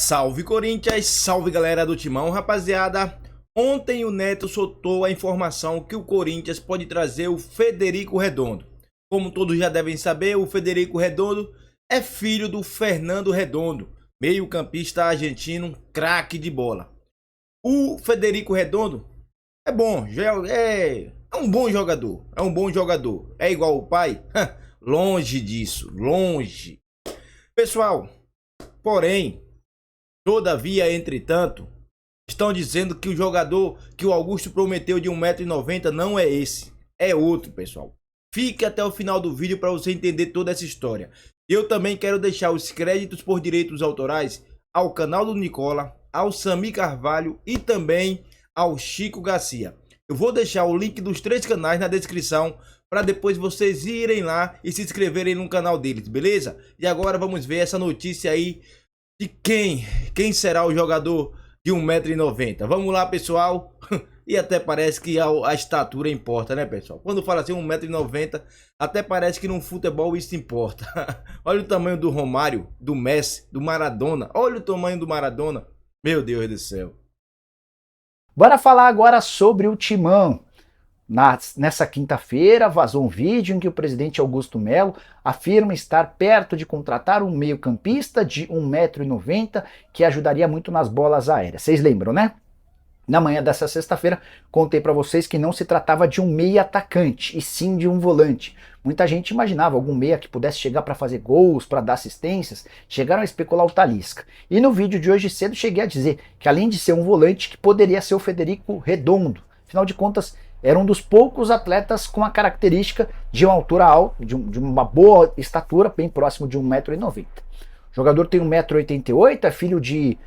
Salve Corinthians, salve galera do Timão, rapaziada. Ontem o Neto soltou a informação que o Corinthians pode trazer o Federico Redondo. Como todos já devem saber, o Federico Redondo é filho do Fernando Redondo, meio-campista argentino, craque de bola. O Federico Redondo é bom, é um bom jogador, É igual o pai? Longe disso, longe. Pessoal, porém, todavia, entretanto, estão dizendo que o jogador que o Augusto prometeu de 1,90 m não é esse, é outro, pessoal. Fique até o final do vídeo para você entender toda essa história. Eu também quero deixar os créditos por direitos autorais ao canal do Nicola, ao Sami Carvalho e também ao Chico Garcia. Eu vou deixar o link dos 3 canais na descrição para depois vocês irem lá e se inscreverem no canal deles, beleza? E agora vamos ver essa notícia aí de quem será o jogador de 1,90 m. Vamos lá, pessoal. E até parece que a estatura importa, né, pessoal? Quando fala assim 1,90 m, até parece que no futebol isso importa. Olha o tamanho do Romário, do Messi, do Maradona. Olha o tamanho do Maradona. Meu Deus do céu. Bora falar agora sobre o Timão. Nessa quinta-feira, vazou um vídeo em que o presidente Augusto Melo afirma estar perto de contratar um meio-campista de 1,90 m que ajudaria muito nas bolas aéreas. Vocês lembram, né? Na manhã dessa sexta-feira, contei para vocês que não se tratava de um meia atacante, e sim de um volante. Muita gente imaginava algum meia que pudesse chegar para fazer gols, para dar assistências, chegaram a especular o Talisca. E no vídeo de hoje cedo cheguei a dizer que além de ser um volante, que poderia ser o Federico Redondo. Afinal de contas, era um dos poucos atletas com a característica de uma altura alta, de uma boa estatura, bem próximo de 1,90 m. O jogador tem 1,88 m, é filho de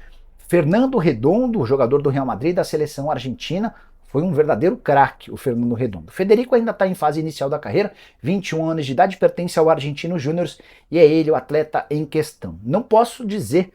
Fernando Redondo, jogador do Real Madrid da seleção argentina. Foi um verdadeiro craque o Fernando Redondo. O Federico ainda está em fase inicial da carreira, 21 anos de idade, pertence ao Argentino Júnior e é ele o atleta em questão. Não posso dizer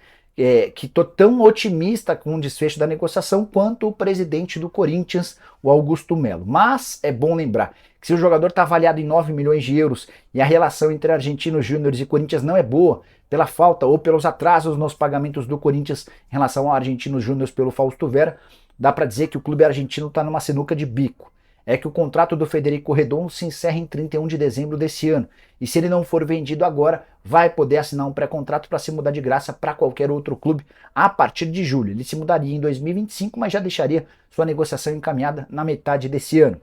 que estou tão otimista com o desfecho da negociação quanto o presidente do Corinthians, o Augusto Melo. Mas é bom lembrar que se o jogador está avaliado em 9 milhões de euros e a relação entre Argentinos Júnior e Corinthians não é boa, pela falta ou pelos atrasos nos pagamentos do Corinthians em relação ao Argentinos Júnior pelo Fausto Vera, dá para dizer que o clube argentino está numa sinuca de bico. É que o contrato do Federico Redondo se encerra em 31 de dezembro desse ano. E se ele não for vendido agora, vai poder assinar um pré-contrato para se mudar de graça para qualquer outro clube a partir de julho. Ele se mudaria em 2025, mas já deixaria sua negociação encaminhada na metade desse ano.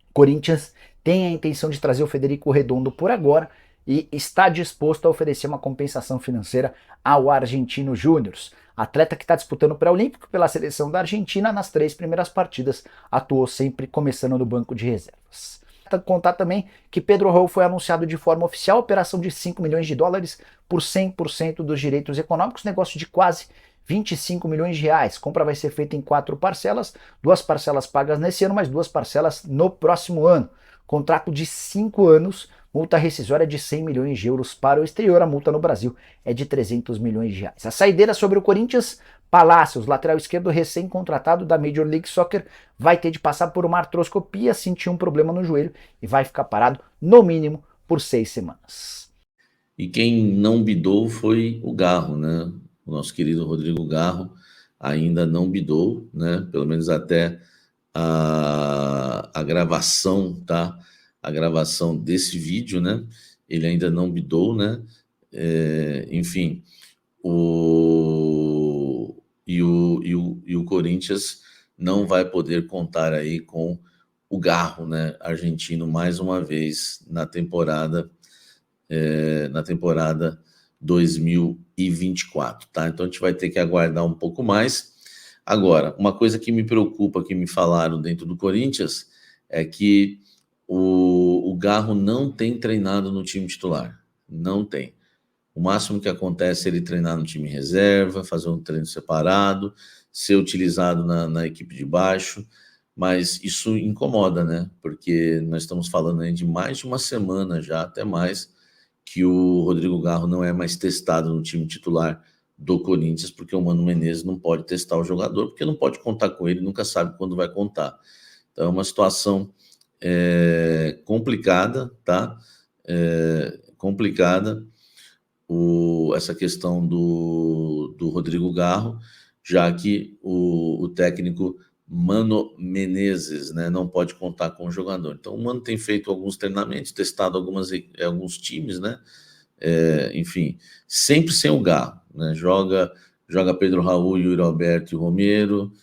O Corinthians tem a intenção de trazer o Federico Redondo por agora e está disposto a oferecer uma compensação financeira ao Argentino Júnior. Atleta que está disputando o pré-olímpico pela seleção da Argentina, nas 3 primeiras partidas atuou sempre começando no banco de reservas. Contar também que Pedro Raul foi anunciado de forma oficial, operação de 5 milhões de dólares por 100% dos direitos econômicos, negócio de quase 25 milhões de reais. Compra vai ser feita em 4 parcelas, 2 parcelas pagas nesse ano, mais 2 parcelas no próximo ano. Contrato de 5 anos, multa rescisória de 100 milhões de euros para o exterior, a multa no Brasil é de 300 milhões de reais. A saideira sobre o Corinthians, Palácios, lateral esquerdo recém-contratado da Major League Soccer, vai ter de passar por uma artroscopia, sentir um problema no joelho e vai ficar parado no mínimo por 6 semanas. E quem não bidou foi o Garro, né? O nosso querido Rodrigo Garro ainda não bidou, né? Pelo menos até a gravação, tá? A gravação desse vídeo, né? Ele ainda não bidou, né? Enfim, o Corinthians não vai poder contar aí com o Garro, né? Argentino mais uma vez na temporada 2024, tá? Então a gente vai ter que aguardar um pouco mais. Agora, uma coisa que me preocupa, que me falaram dentro do Corinthians, é que o Garro não tem treinado no time titular. Não tem. O máximo que acontece é ele treinar no time reserva, fazer um treino separado, ser utilizado na equipe de baixo, mas isso incomoda, né? Porque nós estamos falando aí de mais de uma semana já, até mais, que o Rodrigo Garro não é mais testado no time titular do Corinthians, porque o Mano Menezes não pode testar o jogador, porque não pode contar com ele, nunca sabe quando vai contar. Então é uma situação complicada, tá? Complicada. essa questão do Rodrigo Garro, já que o técnico Mano Menezes, né, não pode contar com o jogador. Então, o Mano tem feito alguns treinamentos, testado alguns times, né? Enfim, sempre sem o Garro, né? Joga Pedro Raul, Yuri Alberto e Romero,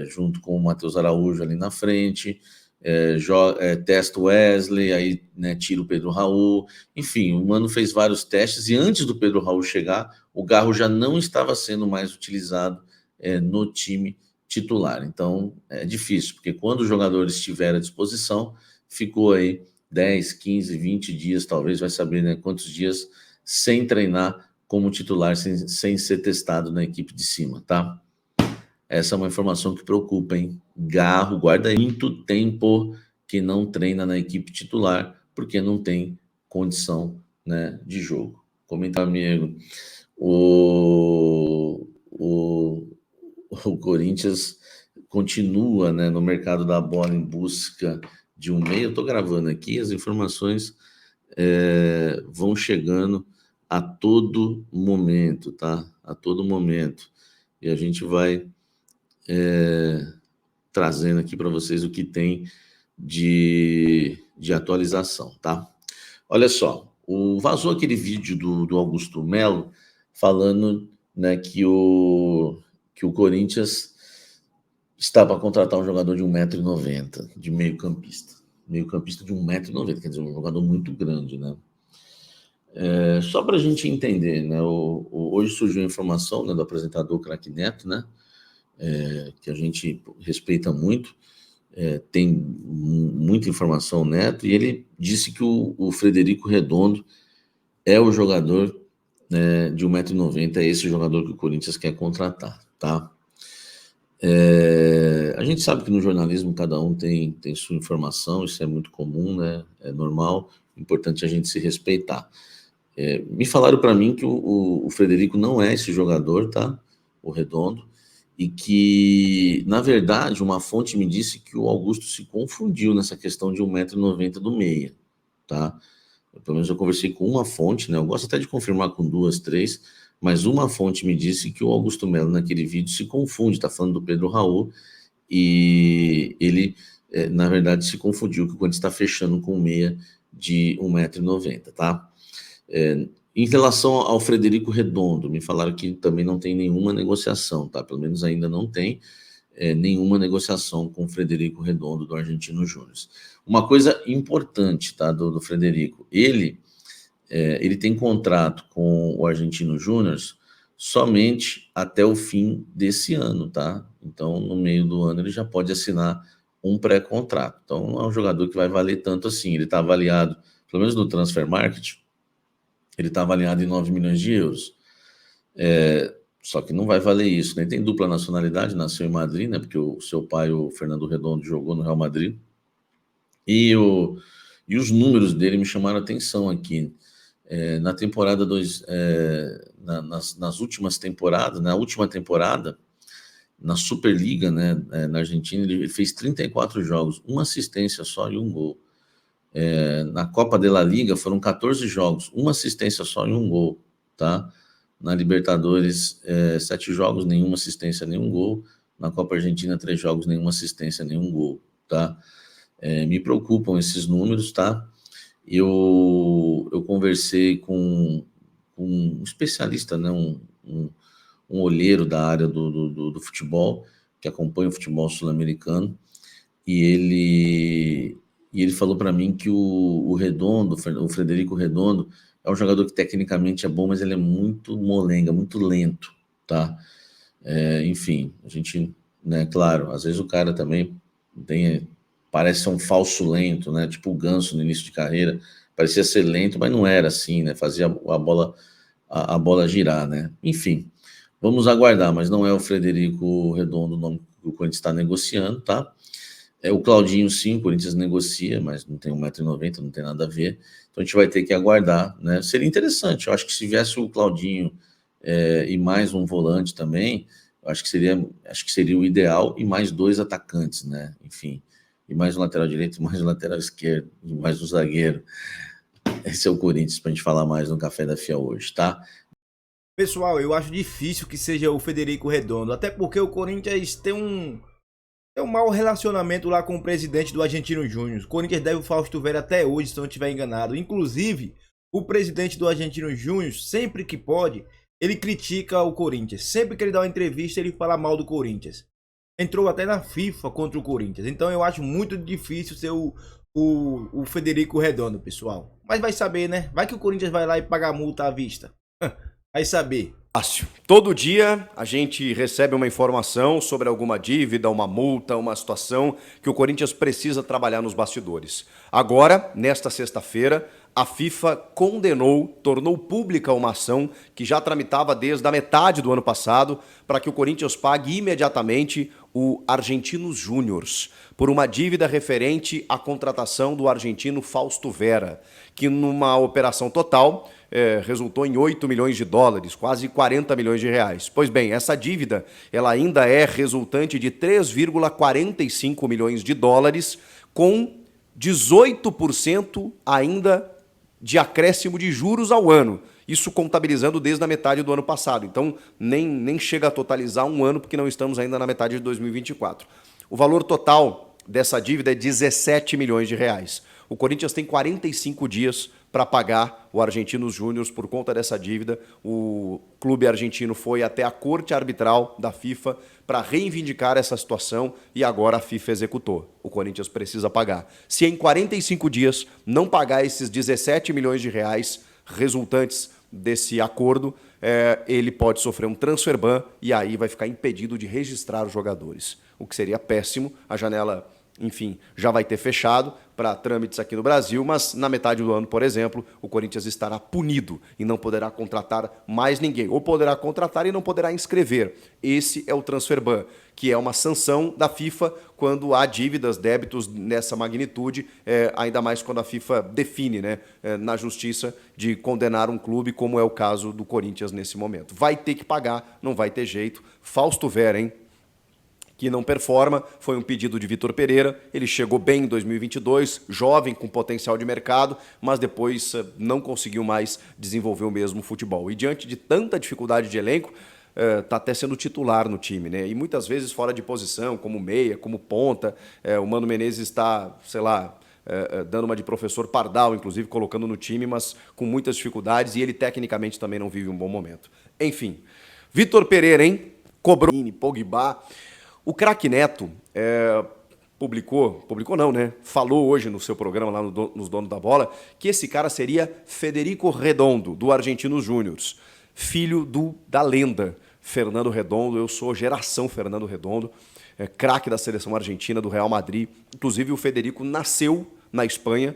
junto com o Matheus Araújo ali na frente, testa o Wesley, aí, né, tira o Pedro Raul. Enfim, o Mano fez vários testes, e antes do Pedro Raul chegar, o Garro já não estava sendo mais utilizado no time titular. Então, é difícil, porque quando o jogador estiver à disposição, ficou aí 10, 15, 20 dias, talvez, vai saber, né, quantos dias, sem treinar como titular, sem ser testado na equipe de cima, tá? Essa é uma informação que preocupa, hein? Garro, guarda aí, muito tempo que não treina na equipe titular, porque não tem condição, né, de jogo. Comenta, amigo. O Corinthians continua, né, no mercado da bola em busca de um meio. Eu estou gravando aqui, as informações vão chegando a todo momento, tá? A todo momento. E a gente vai trazendo aqui para vocês o que tem de atualização, tá? Olha só, vazou aquele vídeo do Augusto Melo falando, né, que o Corinthians está para contratar um jogador de 1,90 m, de meio-campista de 1,90 m, quer dizer, um jogador muito grande, né? Só para a gente entender, né? Hoje surgiu a informação, né, do apresentador Craque Neto, né? Que a gente respeita muito, tem muita informação, Neto, e ele disse que o Frederico Redondo é o jogador, né, de 1,90 m, é esse jogador que o Corinthians quer contratar, tá? A gente sabe que no jornalismo cada um tem sua informação, isso é muito comum, né? É normal, importante a gente se respeitar. Me falaram para mim que o Frederico não é esse jogador, tá? O Redondo, e que, na verdade, uma fonte me disse que o Augusto se confundiu nessa questão de 1,90 m do meia, tá? Pelo menos eu conversei com uma fonte, né? Eu gosto até de confirmar com 2, 3, mas uma fonte me disse que o Augusto Melo, naquele vídeo, se confunde, tá falando do Pedro Raul, e ele, na verdade, se confundiu, que o Corinthians está fechando com um meia de 1,90 m, tá? Em relação ao Frederico Redondo, me falaram que também não tem nenhuma negociação, tá? Pelo menos ainda não tem nenhuma negociação com o Frederico Redondo do Argentino Júnior. Uma coisa importante, tá, do Frederico, ele tem contrato com o Argentino Júnior somente até o fim desse ano, tá? Então, no meio do ano, ele já pode assinar um pré-contrato. Então, não é um jogador que vai valer tanto assim. Ele está avaliado, pelo menos no Transfer Market, ele está avaliado em 9 milhões de euros. Só que não vai valer isso, né? Tem dupla nacionalidade, nasceu em Madrid, né? Porque o seu pai, o Fernando Redondo, jogou no Real Madrid. E os números dele me chamaram a atenção aqui. Na temporada nas últimas temporadas, na última temporada, na Superliga, né, na Argentina, ele fez 34 jogos, uma assistência só e um gol. Na Copa de la Liga foram 14 jogos, uma assistência só e um gol, tá? Na Libertadores, 7 jogos, nenhuma assistência, nenhum gol. Na Copa Argentina, 3 jogos, nenhuma assistência, nenhum gol, tá? Me preocupam esses números, tá? Eu conversei com um especialista, né? Um olheiro da área do futebol, que acompanha o futebol sul-americano, e ele falou para mim que o Frederico Redondo, é um jogador que tecnicamente é bom, mas ele é muito molenga, muito lento, tá? Enfim, a gente, né, claro, às vezes o cara também parece ser um falso lento, né? Tipo o Ganso no início de carreira, parecia ser lento, mas não era assim, né? Fazia a bola girar, né? Enfim, vamos aguardar, mas não é o Frederico Redondo o nome que o Corinthians está negociando, tá? O Claudinho, sim, o Corinthians negocia, mas não tem 1,90 m, não tem nada a ver. Então a gente vai ter que aguardar, né? Seria interessante, eu acho que se viesse o Claudinho e mais um volante também, eu acho que seria o ideal, e mais 2 atacantes, né? Enfim, e mais um lateral direito, mais um lateral esquerdo, e mais um zagueiro. esse é o Corinthians pra gente falar mais no Café da FIA hoje, tá? Pessoal, eu acho difícil que seja o Federico Redondo, até porque o Corinthians tem um mau relacionamento lá com o presidente do Argentino Júnior. O Corinthians deve o Fausto Vera até hoje, se não estiver enganado. Inclusive, o presidente do Argentino Júnior, sempre que pode, ele critica o Corinthians. Sempre que ele dá uma entrevista, ele fala mal do Corinthians. Entrou até na FIFA contra o Corinthians. Então eu acho muito difícil ser o Federico Redondo, pessoal. Mas vai saber, né? Vai que o Corinthians vai lá e paga a multa à vista. Vai saber. Fácil. Todo dia a gente recebe uma informação sobre alguma dívida, uma multa, uma situação que o Corinthians precisa trabalhar nos bastidores. Agora, nesta sexta-feira, a FIFA condenou, tornou pública uma ação que já tramitava desde a metade do ano passado para que o Corinthians pague imediatamente o Argentinos Júniors por uma dívida referente à contratação do argentino Fausto Vera, que numa operação total resultou em 8 milhões de dólares, quase 40 milhões de reais. Pois bem, essa dívida ela ainda é resultante de 3,45 milhões de dólares, com 18% ainda de acréscimo de juros ao ano. Isso contabilizando desde a metade do ano passado. Então, nem chega a totalizar um ano, porque não estamos ainda na metade de 2024. O valor total dessa dívida é 17 milhões de reais. O Corinthians tem 45 dias para pagar o Argentinos Júnior por conta dessa dívida. O clube argentino foi até a corte arbitral da FIFA para reivindicar essa situação e agora a FIFA executou. O Corinthians precisa pagar. Se em 45 dias não pagar esses 17 milhões de reais resultantes desse acordo, ele pode sofrer um transfer ban e aí vai ficar impedido de registrar os jogadores, o que seria péssimo. A janela, enfim, já vai ter fechado para trâmites aqui no Brasil, mas na metade do ano, por exemplo, o Corinthians estará punido e não poderá contratar mais ninguém. Ou poderá contratar e não poderá inscrever. Esse é o transfer ban, que é uma sanção da FIFA quando há dívidas, débitos nessa magnitude, ainda mais quando a FIFA define, né, na justiça de condenar um clube, como é o caso do Corinthians nesse momento. Vai ter que pagar, não vai ter jeito. Fausto Vera, hein? Que não performa, foi um pedido de Vitor Pereira, ele chegou bem em 2022, jovem, com potencial de mercado, mas depois não conseguiu mais desenvolver o mesmo futebol. E diante de tanta dificuldade de elenco, está até sendo titular no time, né? E muitas vezes fora de posição, como meia, como ponta. O Mano Menezes está, sei lá, dando uma de professor Pardal, inclusive, colocando no time, mas com muitas dificuldades, e ele tecnicamente também não vive um bom momento. Enfim, Vitor Pereira, hein? Cobrou Pogba. O craque Neto publicou não, né? Falou hoje no seu programa lá nos Donos da Bola que esse cara seria Federico Redondo, do Argentinos Júnior, filho da lenda Fernando Redondo. Eu sou geração Fernando Redondo, craque da seleção argentina, do Real Madrid. Inclusive o Federico nasceu na Espanha,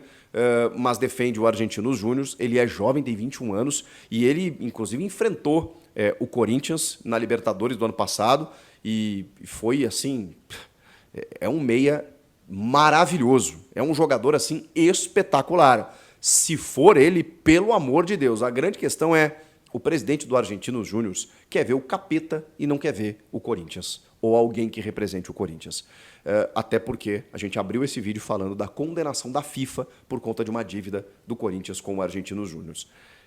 mas defende o Argentinos Júnior. Ele é jovem, tem 21 anos, e ele inclusive enfrentou o Corinthians na Libertadores do ano passado. E foi assim, é um meia maravilhoso, é um jogador assim espetacular. Se for ele, pelo amor de Deus. A grande questão é, o presidente do Argentinos Júnior quer ver o capeta e não quer ver o Corinthians, ou alguém que represente o Corinthians. Até porque a gente abriu esse vídeo falando da condenação da FIFA por conta de uma dívida do Corinthians com o Argentinos Júnior.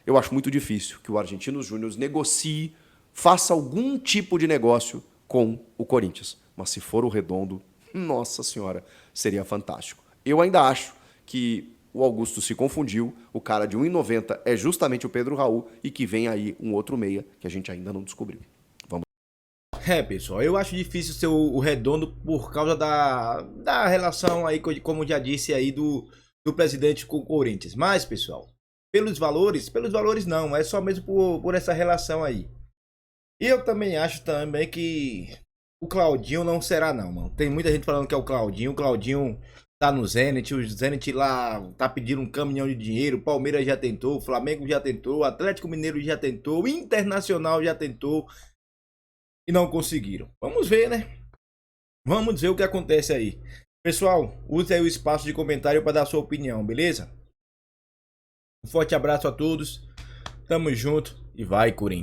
Eu acho muito difícil que o Argentinos Júnior negocie, faça algum tipo de negócio com o Corinthians. Mas se for o Redondo, nossa senhora, seria fantástico. Eu ainda acho que o Augusto se confundiu, o cara de 1,90 é justamente o Pedro Raul e que vem aí um outro meia que a gente ainda não descobriu. Vamos. Pessoal, eu acho difícil ser o Redondo por causa da relação aí, como já disse aí, do presidente com o Corinthians. Mas, pessoal, pelos valores não, é só mesmo por essa relação aí. E eu também acho também que o Claudinho não será não, mano. Tem muita gente falando que é o Claudinho tá no Zenit, o Zenit lá tá pedindo um caminhão de dinheiro, o Palmeiras já tentou, o Flamengo já tentou, o Atlético Mineiro já tentou, o Internacional já tentou e não conseguiram. Vamos ver, né? Vamos ver o que acontece aí. Pessoal, use aí o espaço de comentário para dar a sua opinião, beleza? Um forte abraço a todos, tamo junto e vai, Corinthians!